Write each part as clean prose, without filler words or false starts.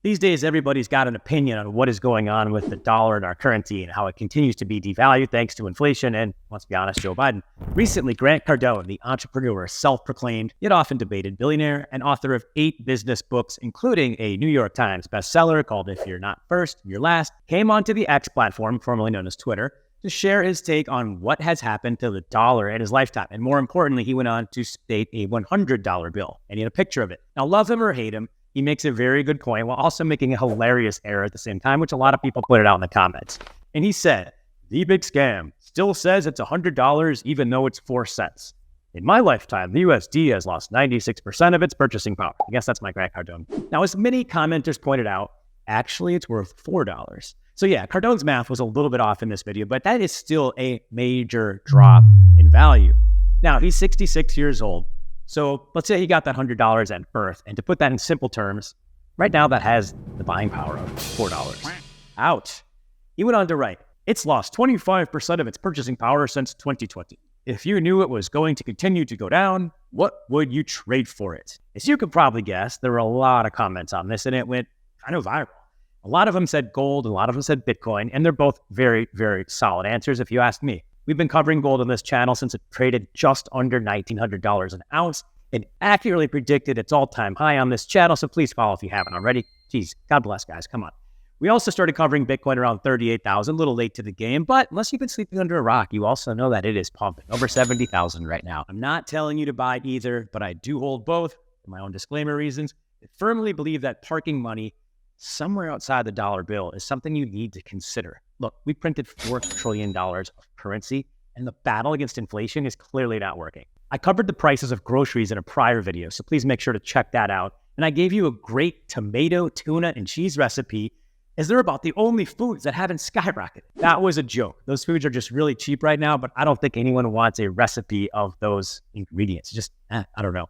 These days, everybody's got an opinion on what is going on with the dollar and our currency and how it continues to be devalued thanks to inflation and, let's be honest, Joe Biden. Recently, Grant Cardone, the entrepreneur, self-proclaimed, yet often debated billionaire and author of 8 business books, including a New York Times bestseller called If You're Not First, You're Last, came onto the X platform, formerly known as Twitter, to share his take on what has happened to the dollar in his lifetime. And more importantly, he went on to state a $100 bill, and he had a picture of it. Now, love him or hate him, he makes a very good point while also making a hilarious error at the same time, which a lot of people put it out in the comments. And he said, "The big scam still says it's $100 even though it's 4 cents. In my lifetime, the USD has lost 96% of its purchasing power." I guess that's my Grant Cardone. Now, as many commenters pointed out, actually it's worth $4. So yeah, Cardone's math was a little bit off in this video, but that is still a major drop in value. Now, he's 66 years old. So let's say he got that $100 at birth. And to put that in simple terms, right now that has the buying power of $4. Ouch. He went on to write, "It's lost 25% of its purchasing power since 2020. If you knew it was going to continue to go down, what would you trade for it?" As you could probably guess, there were a lot of comments on this and it went kind of viral. A lot of them said gold, a lot of them said Bitcoin, and they're both very, very solid answers if you ask me. We've been covering gold on this channel since it traded just under $1,900 an ounce and accurately predicted its all-time high on this channel, so please follow if you haven't already. Geez, God bless, guys. Come on. We also started covering Bitcoin around 38,000, a little late to the game, but unless you've been sleeping under a rock, you also know that it is pumping over 70,000 right now. I'm not telling you to buy either, but I do hold both for my own disclaimer reasons. I firmly believe that parking money somewhere outside the dollar bill is something you need to consider. Look, we printed $4 trillion of currency, and the battle against inflation is clearly not working. I covered the prices of groceries in a prior video, so please make sure to check that out. And I gave you a great tomato, tuna, and cheese recipe, as they're about the only foods that haven't skyrocketed. That was a joke. Those foods are just really cheap right now, but I don't think anyone wants a recipe of those ingredients. Just, I don't know.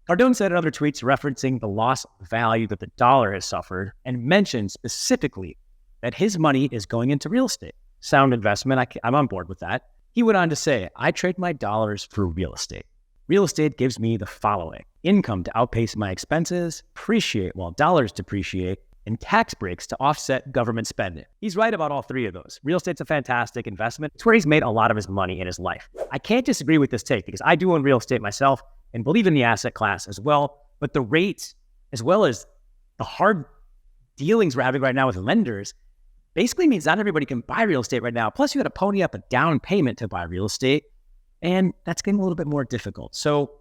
Cardone said in other tweets referencing the loss of value that the dollar has suffered and mentioned specifically that his money is going into real estate. Sound investment, I'm on board with that. He went on to say, "I trade my dollars for real estate. Real estate gives me the following: income to outpace my expenses, appreciate while dollars depreciate, and tax breaks to offset government spending." He's right about all 3 of those. Real estate's a fantastic investment. It's where he's made a lot of his money in his life. I can't disagree with this take because I do own real estate myself and believe in the asset class as well. But the rates, as well as the hard dealings we're having right now with lenders, basically means not everybody can buy real estate right now. Plus, you got to pony up a down payment to buy real estate, and that's getting a little bit more difficult. So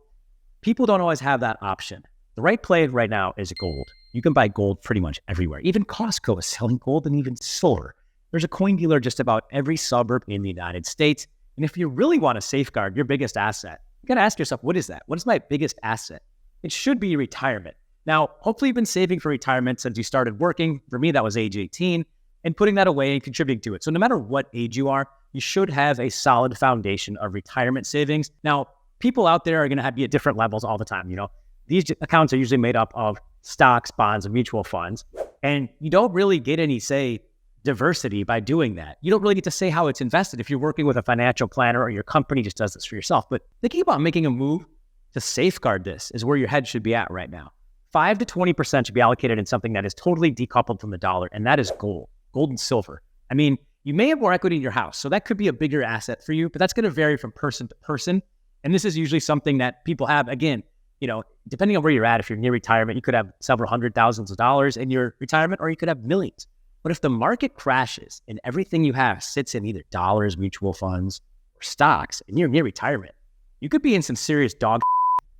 people don't always have that option. The right play right now is gold. You can buy gold pretty much everywhere. Even Costco is selling gold and even silver. There's a coin dealer just about every suburb in the United States. And if you really want to safeguard your biggest asset, you got to ask yourself, what is that? What is my biggest asset? It should be retirement. Now, hopefully you've been saving for retirement since you started working. For me, that was age 18, and putting that away and contributing to it. So no matter what age you are, you should have a solid foundation of retirement savings. Now, people out there are going to be at different levels all the time. You know, these accounts are usually made up of stocks, bonds, and mutual funds. And you don't really get any, say, diversity by doing that. You don't really get to say how it's invested if you're working with a financial planner or your company just does this for yourself. But thinking about making a move to safeguard this is where your head should be at right now. 5 to 20% should be allocated in something that is totally decoupled from the dollar, and that is gold and silver. I mean, you may have more equity in your house, so that could be a bigger asset for you, but that's going to vary from person to person. And this is usually something that people have, again, you know, depending on where you're at, if you're near retirement, you could have several $100,000s in your retirement, or you could have millions. But if the market crashes and everything you have sits in either dollars, mutual funds, or stocks, and you're near retirement, you could be in some serious dog.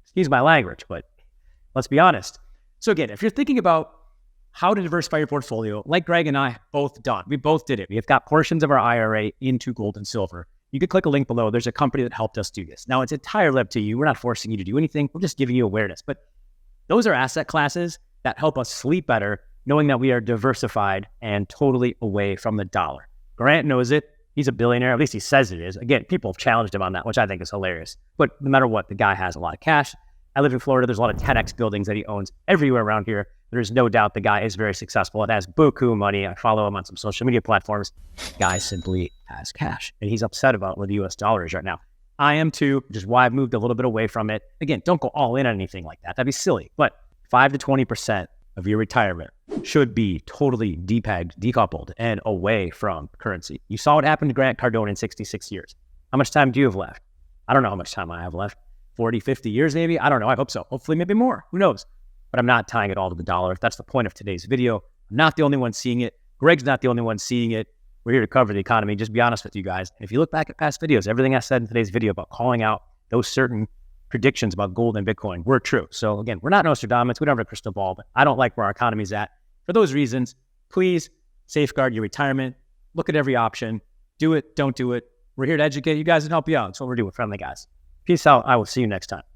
Excuse my language, but let's be honest. So again, if you're thinking about how to diversify your portfolio, like Greg and I both done, we both did it. We have got portions of our IRA into gold and silver. You could click a link below. There's a company that helped us do this. Now, it's entirely up to you. We're not forcing you to do anything. We're just giving you awareness. But those are asset classes that help us sleep better, knowing that we are diversified and totally away from the dollar. Grant knows it. He's a billionaire. At least he says it is. Again, people have challenged him on that, which I think is hilarious. But no matter what, the guy has a lot of cash. I live in Florida. There's a lot of 10X buildings that he owns everywhere around here. There's no doubt the guy is very successful. It has buku money. I follow him on some social media platforms. The guy simply has cash, and he's upset about where the US dollar is right now. I am too, which is why I've moved a little bit away from it. Again, don't go all in on anything like that. That'd be silly. But 5 to 20% of your retirement should be totally depegged, decoupled, and away from currency. You saw what happened to Grant Cardone in 66 years. How much time do you have left? I don't know how much time I have left. 40, 50 years maybe? I don't know. I hope so. Hopefully maybe more. Who knows? But I'm not tying it all to the dollar. That's the point of today's video. I'm not the only one seeing it. Greg's not the only one seeing it. We're here to cover the economy. Just be honest with you guys. And if you look back at past videos, everything I said in today's video about calling out those certain predictions about gold and Bitcoin were true. So again, we're not Nostradamus. We don't have a crystal ball, but I don't like where our economy's at. For those reasons, please safeguard your retirement. Look at every option. Do it. Don't do it. We're here to educate you guys and help you out. That's what we're doing, friendly guys. Peace out. I will see you next time.